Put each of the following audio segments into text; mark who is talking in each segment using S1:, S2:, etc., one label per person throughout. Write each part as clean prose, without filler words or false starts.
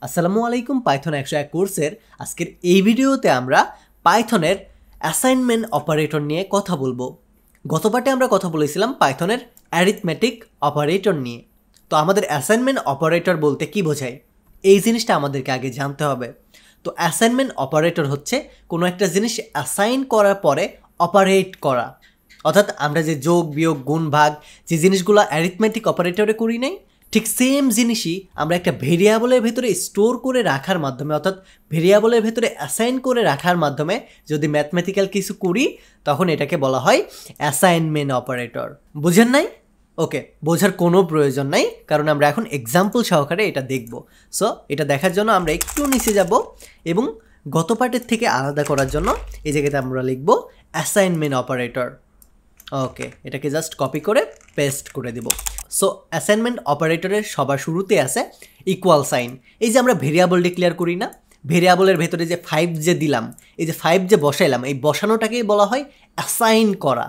S1: আসসালামু আলাইকুম পাইথন 101 কোর্সের আজকের এই ভিডিওতে আমরা পাইথনের অ্যাসাইনমেন্ট অপারেটর নিয়ে কথা বলবো। গত পার্টে আমরা কথা বলেছিলাম পাইথনের অ্যারিথমেটিক অপারেটর নিয়ে। তো আমাদের অ্যাসাইনমেন্ট অপারেটর বলতে কি বোঝায় এই জিনিসটা আমাদেরকে আগে জানতে হবে। তো অ্যাসাইনমেন্ট অপারেটর হচ্ছে কোনো একটা জিনিস অ্যাসাইন করার পরে অপারেট করা, অর্থাৎ আমরা যে যোগ বিয়োগ গুণ ভাগ যে জিনিসগুলো অ্যারিথমেটিক অপারেটরে করি নাই, ঠিক সেম জিনিসই আমরা একটা ভেরিয়েবলের ভেতরে স্টোর করে রাখার মাধ্যমে, অর্থাৎ ভেরিয়েবলের ভেতরে অ্যাসাইন করে রাখার মাধ্যমে যদি ম্যাথমেটিক্যাল কিছু করি তখন এটাকে বলা হয় অ্যাসাইনমেন্ট অপারেটর। বুঝেন নাই? ওকে, বোঝার কোনো প্রয়োজন নাই, কারণ আমরা এখন এক্সাম্পল সহকারে এটা দেখব। সো এটা দেখার জন্য আমরা একটু নিচে যাব এবং গত পার্টের থেকে আলাদা করার জন্য এই জায়গাতে আমরা লিখব অ্যাসাইনমেন্ট অপারেটর। ওকে, এটাকে জাস্ট কপি করে পেস্ট করে দিব। সো অ্যাসাইনমেন্ট অপারেটরের সবার শুরুতে আছে ইকুয়াল সাইন। এই যে আমরা ভেরিয়েবল ডিক্লেয়ার করি না, ভেরিয়েবলের ভেতরে যে 5 যে দিলাম, এই যে 5 যে বসাইলাম, এই বসানোটাকেই বলা হয় অ্যাসাইন করা।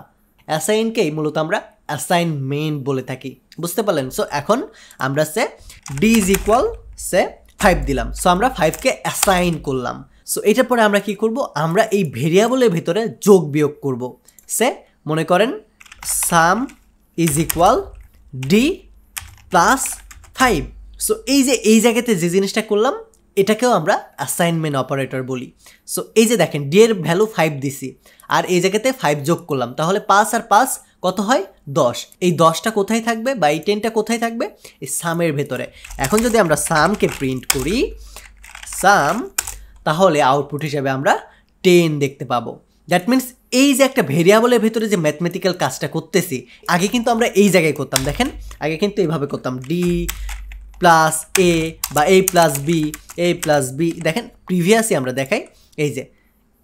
S1: অ্যাসাইনকেই মূলত আমরা অ্যাসাইনমেন্ট বলে থাকি, বুঝতে পারলেন? সো এখন আমরা সে ডি ইজ ইকুয়াল সে 5 দিলাম। সো আমরা 5কে অ্যাসাইন করলাম। সো এটার পরে আমরা কি করব, আমরা এই ভেরিয়েবলের ভেতরে যোগ বিয়োগ করব। সে মনে করেন সাম is equal D plus 5। So এই যে এই জায়গাতে যে জিনিসটা করলাম এটাকেও আমরা অ্যাসাইনমেন্ট অপারেটর বলি। সো এই যে দেখেন ডি এর ভ্যালু 5 দিছি আর এই জায়গাতে 5 যোগ করলাম, তাহলে 5 আর 5 কত হয়? 10। এই 10টা কোথায় থাকবে বা এই 10টা কোথায় থাকবে? এই সামের ভেতরে। এখন যদি আমরা সামকে প্রিন্ট করি সাম, তাহলে আউটপুট হিসেবে আমরা 10 দেখতে পাবো। দ্যাট মিনস এই যে একটা ভেরিয়েবলের ভেতরে যে ম্যাথমেটিক্যাল কাজটা করতেছি, আগে কিন্তু আমরা এই জায়গায় করতাম, দেখেন আগে কিন্তু এইভাবে করতাম ডি প্লাস এ বা এ প্লাস বি, দেখেন প্রিভিয়াসই আমরা দেখাই এই যে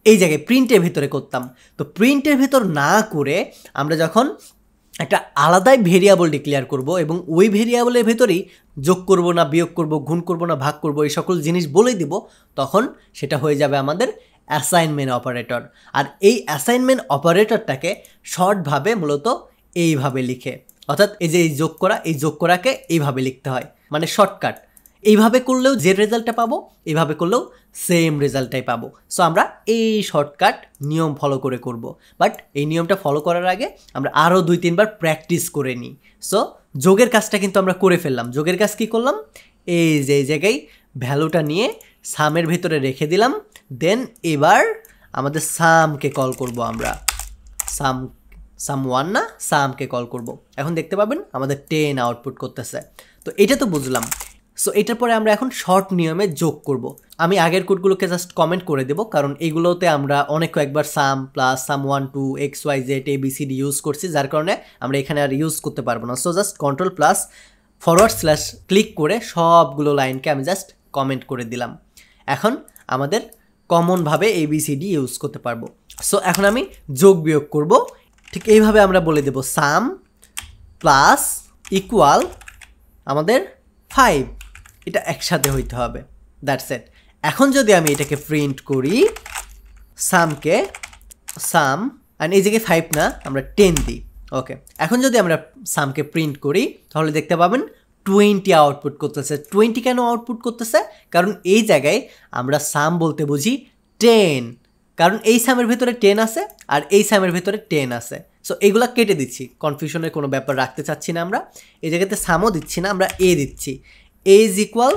S1: এই জায়গায় প্রিন্টের ভেতরে করতাম। তো প্রিন্টের ভেতর না করে আমরা যখন একটা আলাদাই ভেরিয়েবল ডিক্লেয়ার করব এবং ওই ভেরিয়েবলের ভেতরেই যোগ করব না বিয়োগ করব, গুণ করব না ভাগ করব, এই সকল জিনিস বলে দিব, তখন সেটা হয়ে যাবে আমাদের অ্যাসাইনমেন্ট অপারেটর। আর এই অ্যাসাইনমেন্ট অপারেটরটাকে শর্টভাবে মূলত এইভাবে লিখে, অর্থাৎ এই যে এই যোগ করাকে এইভাবে লিখতে হয়, মানে শর্টকাট। এইভাবে করলেও যে রেজাল্টটা পাবো, এইভাবে করলেও সেম রেজাল্টটাই পাবো। সো আমরা এই শর্টকাট নিয়ম ফলো করে করব, বাট এই নিয়মটা ফলো করার আগে আমরা আরও 2-3 বার প্র্যাকটিস করে নিই। সো যোগের কাজটা কিন্তু আমরা করে ফেললাম। যোগের কাজ কি করলাম? এই যে এই জায়গায় ভ্যালুটা নিয়ে সামের ভেতরে রেখে দিলাম। দেন এবার আমাদের সামকে কল করব, আমরা সাম 1 না, সামকে কল করব। এখন দেখতে পাবেন আমাদের 10 আউটপুট করতেছে। তো এটা তো বুঝলাম। সো এটার পরে আমরা এখন শর্ট নিয়মে যোগ করব। আমি আগের কোডগুলোকে জাস্ট কমেন্ট করে দেব, কারণ এইগুলোতে আমরা কয়েকবার সাম প্লাস সাম 1 2 XYZ ABCD ইউজ করছি, যার কারণে আমরা এখানে আর ইউজ করতে পারবো না। So just control plus forward / click করে সবগুলো লাইনকে আমি জাস্ট কমেন্ট করে দিলাম। এখন আমাদের কমনভাবে ABCD ইউজ করতে পারবো। সো এখন আমি যোগ বিয়োগ করব, ঠিক এইভাবে আমরা বলে দেব সাম প্লাস ইকুয়াল আমাদের 5, এটা একসাথে হইতে হবে। That's it. এখন যদি আমি এটাকে প্রিন্ট করি সামকে সাম, আর এই জায়গায় 5 না, আমরা 10 দিই। ওকে, এখন যদি আমরা সামকে প্রিন্ট করি তাহলে দেখতে পাবেন 20 আউটপুট করতেছে। 20 কেন আউটপুট করতেছে? কারণ এই জায়গায় আমরা সাম বলতে বুঝি 10, কারণ এই সামের ভেতরে 10 আছে আর এই সামের ভেতরে 10 আছে। সো এগুলা কেটে দিচ্ছি, কনফিউশনের কোনো ব্যাপার রাখতে চাচ্ছি না। আমরা এই জায়গাতে সামও দিচ্ছি না, আমরা এ দিচ্ছি। এ ইজ ইকুয়াল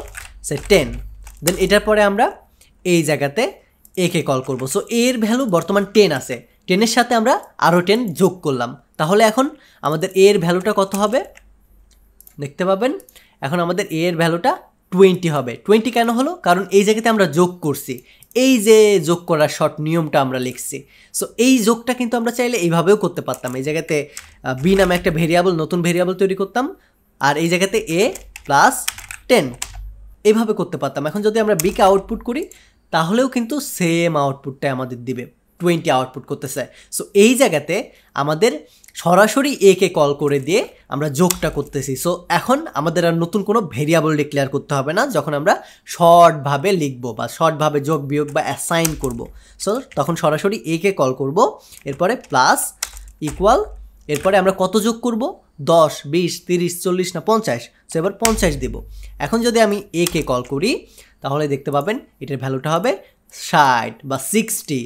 S1: সে 10। দেন এটার পরে আমরা এই জায়গাতে একে কল করব। সো এর ভ্যালু বর্তমান 10 আছে, 10-এর সাথে আমরা আরও 10 যোগ করলাম, তাহলে এখন আমাদের এর ভ্যালুটা কত হবে দেখতে পাবেন। এখন আমাদের এর ভ্যালুটা 20 হবে। 20 কেন হলো? কারণ এই জায়গাতে আমরা যোগ করছি, এই যে যোগ করার শর্ট নিয়মটা আমরা লিখছি। সো এই যোগটা কিন্তু আমরা চাইলে এইভাবেও করতে পারতাম। এই জায়গাতে বি নামে একটা ভেরিয়েবল, নতুন ভেরিয়েবল তৈরি করতাম, আর এই জায়গাতে এ প্লাস 10 এইভাবে করতে পারতাম। এখন যদি আমরা বিকে আউটপুট করি তাহলেও কিন্তু সেম আউটপুটটাই আমাদের দিবে, 20 আউটপুট করতেছে। সো এই জায়গাতে আমাদের সরাসরি একে কল করে দিয়ে আমরা যোগটা করতেছি। সো এখন আমাদের আর নতুন কোনো ভেরিয়েবল ডিক্লেয়ার করতে হবে না যখন আমরা শর্টভাবে লিখব বা শর্টভাবে যোগ বিয়োগ বা অ্যাসাইন করব। সো তখন সরাসরি একে কল করব, এরপরে প্লাস ইকুয়াল, এরপরে আমরা কত যোগ করব? 10 20 30 40 না 50। সো এবার 50 দেব। এখন যদি আমি একে কল করি তাহলে দেখতে পাবেন এটার ভ্যালুটা হবে 60 বা 60,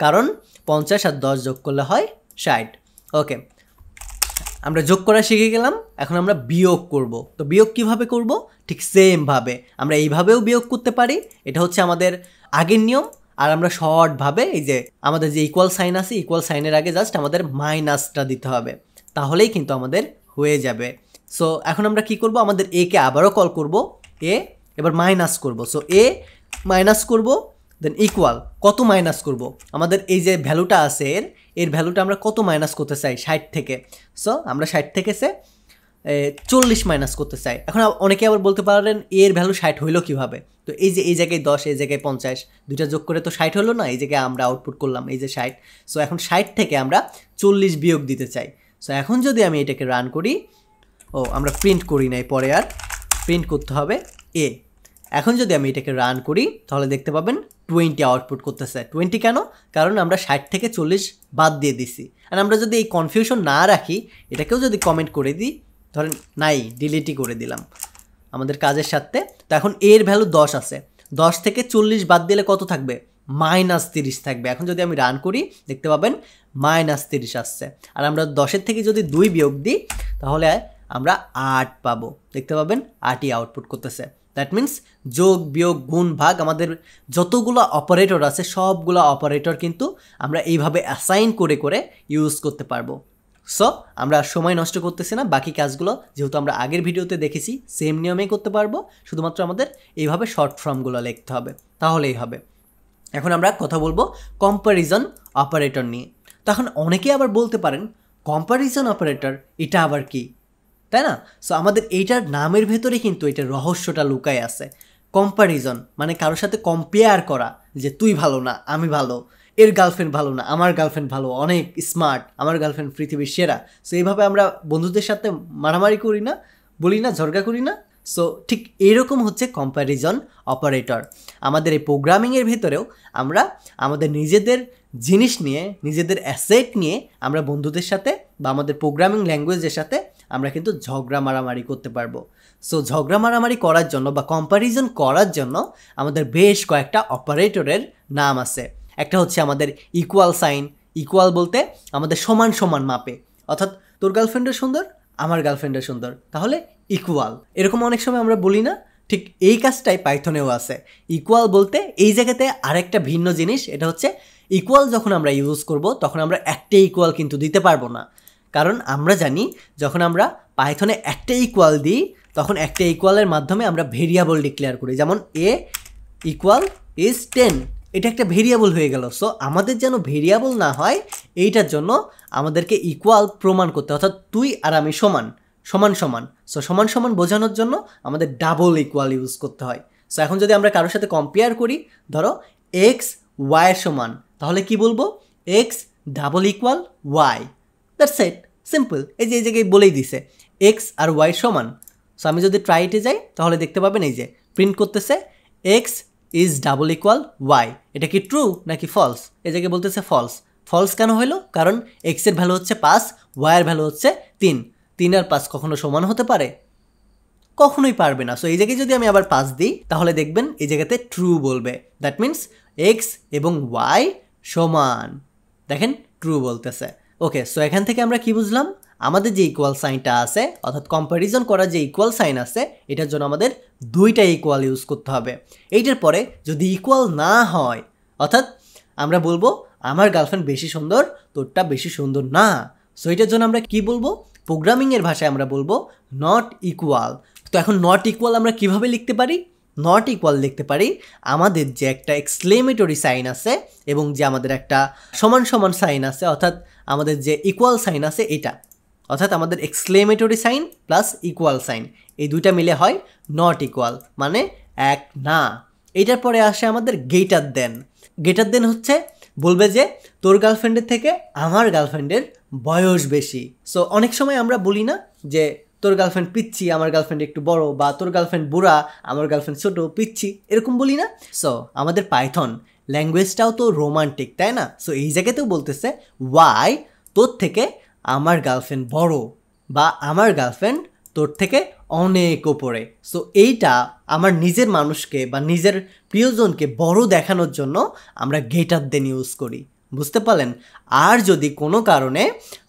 S1: কারণ 50 আর 10 যোগ করলে হয় 60। ওকে, আমরা যোগ করা শিখে গেলাম, এখন আমরা বিয়োগ করব। তো বিয়োগ কিভাবে করব? ঠিক সেমভাবে আমরা এইভাবেও বিয়োগ করতে পারি, এটা হচ্ছে আমাদের আগের নিয়ম। আর আমরা শর্টভাবে এই যে আমাদের যে ইকুয়াল সাইন আছে, ইকুয়াল সাইনের আগে জাস্ট আমাদের মাইনাসটা দিতে হবে, তাহলেই কিন্তু আমাদের হয়ে যাবে। সো এখন আমরা কি করব, আমাদের এ কে আবারও কল করব, এ এবার মাইনাস করব। সো এ মাইনাস করব, দেন ইকুয়াল কত মাইনাস করব, আমাদের এই যে ভ্যালুটা আছে এর ভ্যালুটা আমরা কত মাইনাস করতে চাই 60 থেকে। সো আমরা 60 থেকে 40 মাইনাস করতে চাই। এখন অনেকে আবার বলতে পারেন এর ভ্যালু 60 হইলো কীভাবে? তো এই যে এই জায়গায় 10, এই জায়গায় 50, দুইটা যোগ করে তো 60 হলো না, এই জায়গায় আমরা আউটপুট করলাম এই যে 60। সো এখন 60 থেকে আমরা 40 বিয়োগ দিতে চাই। সো এখন যদি আমি এটাকে রান করি, আমরা প্রিন্ট করি নাই, পরে আর প্রিন্ট করতে হবে এ। এখন যদি আমি এটাকে রান করি তাহলে দেখতে পাবেন 20 আউটপুট করতেছে। 20 কেন? কারণ আমরা 60 থেকে 40 বাদ দিয়ে দিছি। আর আমরা যদি এই কনফিউশন না রাখি, এটাকেও যদি কমেন্ট করে দিই, ধরেন নাই, ডিলিটই করে দিলাম আমাদের কাজের সাথে। তো এখন এর ভ্যালু 10 আছে, 10 থেকে 40 বাদ দিলে কত থাকবে? -30 থাকবে। এখন যদি আমি রান করি দেখতে পাবেন -30 আসছে। আর আমরা 10-এর থেকে যদি 2 বিয়োগ দিই তাহলে আমরা 8 পাবো, দেখতে পাবেন 8ই আউটপুট করতেছে। দ্যাট মিন্স যোগ বিয়োগ গুণ ভাগ আমাদের যতগুলো অপারেটর আছে সবগুলো অপারেটর কিন্তু আমরা এইভাবে অ্যাসাইন করে করে ইউজ করতে পারবো। সো আমরা সময় নষ্ট করতেছি না, বাকি কাজগুলো যেহেতু আমরা আগের ভিডিওতে দেখেছি সেম নিয়মেই করতে পারবো, শুধুমাত্র আমাদের এইভাবে শর্ট ফর্মগুলো লিখতে হবে, তাহলেই হবে। এখন আমরা কথা বলবো কম্প্যারিজন অপারেটর নিয়ে। তখন অনেকে আবার বলতে পারেন কম্প্যারিজন অপারেটর এটা আবার কি, তাই না? সো আমাদের এইটার নামের ভেতরে কিন্তু এটার রহস্যটা লুকায় আছে। কম্প্যারিজন মানে কারোর সাথে কম্পেয়ার করা, যে তুই ভালো না আমি ভালো, এর গার্লফ্রেন্ড ভালো না আমার গার্লফ্রেন্ড ভালো, অনেক স্মার্ট, আমার গার্লফ্রেন্ড পৃথিবীর সেরা। সো এইভাবে আমরা বন্ধুদের সাথে মারামারি করি না, বলি না, ঝগড়া করি না। সো ঠিক এরকম হচ্ছে কম্প্যারিজন অপারেটর। আমাদের এই প্রোগ্রামিংয়ের ভেতরেও আমরা আমাদের নিজেদের জিনিস নিয়ে, নিজেদের অ্যাসেট নিয়ে আমরা বন্ধুদের সাথে বা আমাদের প্রোগ্রামিং ল্যাঙ্গুয়েজের সাথে আমরা কিন্তু ঝগড়া মারামারি করতে পারবো। সো ঝগড়া মারামারি করার জন্য বা কম্প্যারিজন করার জন্য আমাদের বেশ কয়েকটা অপারেটরের নাম আছে। একটা হচ্ছে আমাদের ইকুয়াল সাইন, ইকুয়াল বলতে আমাদের সমান সমান মাপে, অর্থাৎ তোর গার্লফ্রেন্ডের সুন্দর আমার গার্লফ্রেন্ডের সুন্দর, তাহলে ইকুয়াল। এরকম অনেক সময় আমরা বলি না, ঠিক এই কাজটাই পাইথনেও আছে। ইকুয়াল বলতে এই জায়গাতে আরেকটা ভিন্ন জিনিস, এটা হচ্ছে ইকুয়াল যখন আমরা ইউজ করব তখন আমরা একটা ইকুয়াল কিন্তু দিতে পারবো না, কারণ আমরা জানি যখন আমরা পাইথনে একটা ইকুয়াল দিই তখন একটা ইকুয়ালের মাধ্যমে আমরা ভেরিয়েবল ডিক্লেয়ার করি, যেমন এ ইকুয়াল ইজ 10, এটা একটা ভেরিয়েবল হয়ে গেল। সো আমাদের যেন ভেরিয়েবল না হয় এইটার জন্য আমাদেরকে ইকুয়াল প্রমাণ করতে, অর্থাৎ তুই আর আমি সমান, সমান সমান। সো সমান সমান বোঝানোর জন্য আমাদের ডাবল ইকুয়াল ইউজ করতে হয়। সো এখন যদি আমরা কারোর সাথে কম্পেয়ার করি, ধরো এক্স ওয়াইয়ের সমান, তাহলে কি বলবো? X double equal Y, that's it, simple. এই যে এই জায়গায় বলেই দিছে এক্স আর ওয়াই সমান। সো আমি যদি ট্রাইটে যাই তাহলে দেখতে পাবেন এই যে প্রিন্ট করতেছে X is double equal Y. এটা কি ট্রু নাকি ফলস? এই জায়গায় বলতেছে ফলস। ফলস কেন হলো? কারণ এক্সের ভ্যালু হচ্ছে 5, ওয়াইয়ের ভ্যালু হচ্ছে 3। 3 আর 5 কখনো সমান হতে পারে? কখনোই পারবে না। সো এই জায়গায় যদি আমি আবার 5 দিই তাহলে দেখবেন এই জায়গাতে ট্রু বলবে। দ্যাট মিন্স এক্স এবং ওয়াই সমান, দেখেন ট্রু বলতেছে। ওকে, সো এখান থেকে আমরা কি বুঝলাম? আমাদের যে ইকুয়াল সাইনটা আছে, অর্থাৎ কম্প্যারিজন করার যে ইকুয়াল সাইন আছে, এটার জন্য আমাদের দুইটা ইকুয়াল ইউজ করতে হবে। এইটার পরে যদি ইকুয়াল না হয়, অর্থাৎ আমরা বলবো আমার গার্লফ্রেন্ড বেশি সুন্দর, তোরটা বেশি সুন্দর না, সো এটার জন্য আমরা কি বলবো? প্রোগ্রামিংয়ের ভাষায় আমরা বলবো নট ইকুয়াল। তো এখন নট ইকুয়াল আমরা কিভাবে লিখতে পারি? নট ইকুয়াল লিখতে পারি আমাদের যে একটা এক্সক্লেমেটরি সাইন আছে এবং যে আমাদের একটা সমান সমান সাইন আছে, অর্থাৎ আমাদের যে ইকুয়াল সাইন আছে এটা, অর্থাৎ আমাদের exclamatory sign plus equal sign, এই দুইটা মিলে হয় নট ইকুয়াল, মানে এক না। এইটার পরে আসে আমাদের গ্রেটার দেন। গ্রেটার দেন হচ্ছে বলবে যে তোর গার্লফ্রেন্ডের থেকে আমার গার্লফ্রেন্ডের বয়স বেশি। সো অনেক সময় আমরা বলি না যে তোর গার্লফ্রেন্ড পিচ্ছি, আমার গার্লফ্রেন্ড একটু বড়, বা তোর গার্লফ্রেন্ড বুড়া, আমার গার্লফ্রেন্ড ছোট, পিচ্ছি, এরকম বলি না? সো আমাদের পাইথন ল্যাঙ্গুয়েজটাও তো রোমান্টিক, তাই না? সো এই জায়গাতেও বলতেছে ওয়াই তোর থেকে আমার গার্লফ্রেন্ড বড়, বা আমার গার্লফ্রেন্ড তোর থেকে অনেক ওপরে। সো এইটা আমার নিজের মানুষকে বা নিজের প্রিয়জনকে বড় দেখানোর জন্য আমরা গ্রেটার দেন ইউজ করি, বুঝতে পারলেন? আর যদি কোনো কারণে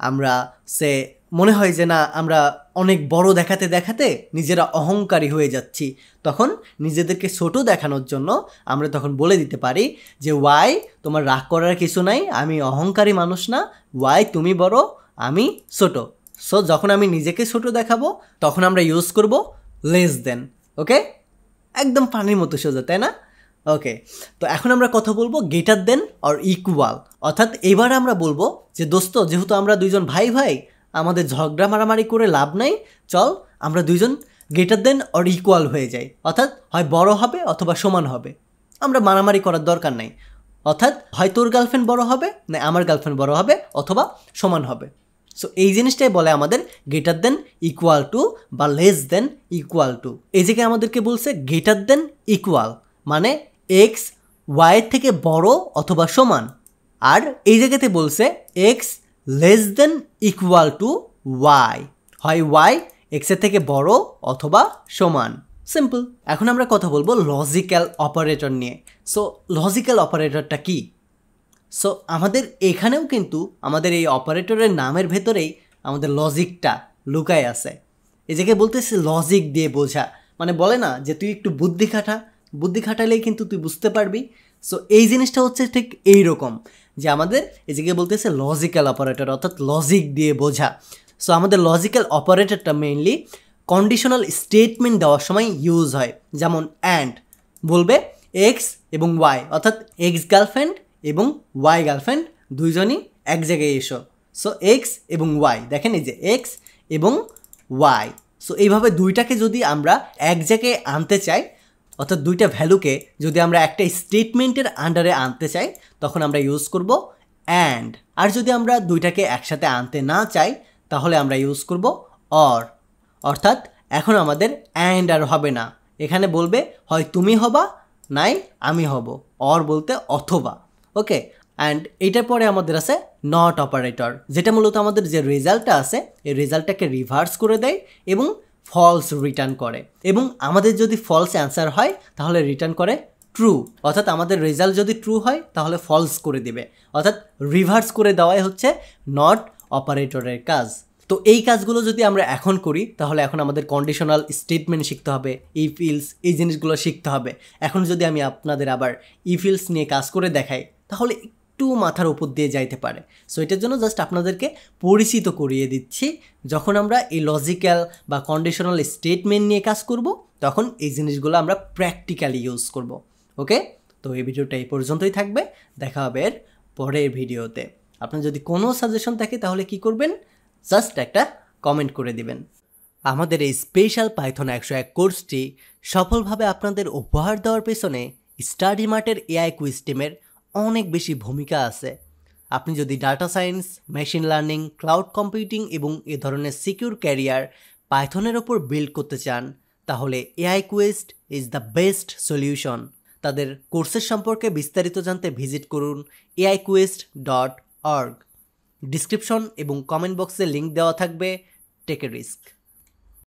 S1: আমরা মনে হয় যে না আমরা অনেক বড় দেখাতে দেখাতে নিজেরা অহংকারী হয়ে যাচ্ছি, তখন নিজেদেরকে ছোট দেখানোর জন্য আমরা তখন বলে দিতে পারি যে ওয়াই তোমার রাগ করার কিছু নাই, আমি অহংকারী মানুষ না, ওয়াই তুমি বড় আমি ছোট। সো যখন আমি নিজেকে ছোট দেখাবো তখন আমরা ইউজ করব লেস দেন। ওকে, একদম পানির মতো সোজা, তাই না? ওকে, তো এখন আমরা কথা বলবো গ্রেটার দেন অর ইকুয়াল। অর্থাৎ এবার আমরা বলবো যে দোস্ত, যেহেতু আমরা দুইজন ভাই ভাই, আমাদের ঝগড়া মারামারি করে লাভ নাই, চল আমরা দুইজন গ্রেটার দেন অর ইকুয়াল হয়ে যাই। অর্থাৎ হয় বড় হবে অথবা সমান হবে, আমরা মারামারি করার দরকার নাই। অর্থাৎ হয় তোর গার্লফ্রেন্ড বড় হবে না আমার গার্লফ্রেন্ড বড় হবে, অথবা সমান হবে। সো এই জিনিসটাই বলে আমাদের গ্রেটার দেন ইকুয়াল টু বা লেস দেন ইকুয়াল টু। এই জায়গায় আমাদেরকে বলছে গ্রেটার দেন ইকুয়াল মানে এক্স ওয়াইয়ের থেকে বড় অথবা সমান, আর এই জায়গাতে বলছে X less than equal to Y, হয় ওয়াই এক্সের থেকে বড় অথবা সমান। সিম্পল। এখন আমরা কথা বলবো লজিক্যাল অপারেটর নিয়ে। সো লজিক্যাল অপারেটরটা কি? সো আমাদের এখানেও কিন্তু আমাদের এই অপারেটরের নামের ভেতরেই আমাদের লজিকটা লুকায় আছে। এই জায়গায় বলতেছে লজিক দিয়ে বোঝা, মানে বলে না যে তুই একটু বুদ্ধি খাটালেই কিন্তু তুই বুঝতে পারবি। সো এই জিনিসটা হচ্ছে ঠিক এইরকম, যে আমাদের এই জায়গায় বলতেছে লজিক্যাল অপারেটর, অর্থাৎ লজিক দিয়ে বোঝা। সো আমাদের লজিক্যাল অপারেটরটা মেইনলি কন্ডিশনাল স্টেটমেন্ট দেওয়ার সময় ইউজ হয়। যেমন অ্যান্ড বলবে এক্স এবং ওয়াই, অর্থাৎ এক্স গার্লফ্রেন্ড এবং ওয়াই গার্লফ্রেন্ড দুইজনই এক জায়গায় এসো। সো এক্স এবং ওয়াই, দেখেন এই যে এক্স এবং ওয়াই। সো এইভাবে দুইটাকে যদি আমরা এক জায়গায় আনতে চাই, অর্থাৎ দুইটা ভ্যালুকে যদি আমরা একটা স্টেটমেন্টের আন্ডারে আনতে চাই, তখন আমরা ইউজ করব অ্যান্ড। আর যদি আমরা দুইটাকে একসাথে আনতে না চাই, তাহলে আমরা ইউজ করব অর। অর্থাৎ এখন আমাদের অ্যান্ড আর হবে না, এখানে বলবে হয় তুমি হবা নাই আমি হব, অর বলতে অথবা। ওকে, অ্যান্ড এইটার পরে আমাদের আছে নট অপারেটর, যেটা মূলত আমাদের যে রেজাল্টটা আছে এই রেজাল্টটাকে রিভার্স করে দেয় এবং ফলস রিটার্ন করে। এবং আমাদের যদি ফলস অ্যান্সার হয় তাহলে রিটার্ন করে ট্রু। অর্থাৎ আমাদের রেজাল্ট যদি ট্রু হয় তাহলে ফলস করে দিবে, অর্থাৎ রিভার্স করে দেওয়াই হচ্ছে নট অপারেটরের কাজ। তো এই কাজগুলো যদি আমরা এখন করি, তাহলে এখন আমাদের কন্ডিশনাল স্টেটমেন্ট শিখতে হবে, ইফ ইলস এই জিনিসগুলো শিখতে হবে। এখন যদি আমি আপনাদের আবার ইফ ইলস নিয়ে কাজ করে দেখাই, তাহলে একটু মাথার উপর দিয়ে যাইতে পারে। সো এটার জন্য জাস্ট আপনাদেরকে পরিচিত করিয়ে দিচ্ছি, যখন আমরা এই লজিক্যাল বা কন্ডিশনাল স্টেটমেন্ট নিয়ে কাজ করব, তখন এই জিনিসগুলো আমরা প্র্যাকটিক্যালি ইউজ করব। ওকে, তো এই ভিডিওটা এই পর্যন্তই থাকবে, দেখা হবে এর পরের ভিডিওতে। আপনার যদি কোনো সাজেশন থাকে তাহলে কি করবেন, জাস্ট একটা কমেন্ট করে দিবেন। আমাদের এই স্পেশাল পাইথন 101 কোর্সটি সফলভাবে আপনাদের উপহার দেওয়ার পেছনে স্টাডি মার্টের এআই কুইজ টিমের অনেক বেশি ভূমিকা আছে। আপনি যদি data science, machine learning, cloud computing এবং এ ধরনের সিকিউর ক্যারিয়ার পাইথনের ওপর বিল্ড করতে চান, তাহলে aiQuest is the best solution. তাদের কোর্সের সম্পর্কে বিস্তারিত জানতে ভিজিট করুন aiQuest.org। ডিসক্রিপশন এবং কমেন্ট বক্সে লিঙ্ক দেওয়া থাকবে। Take a risk.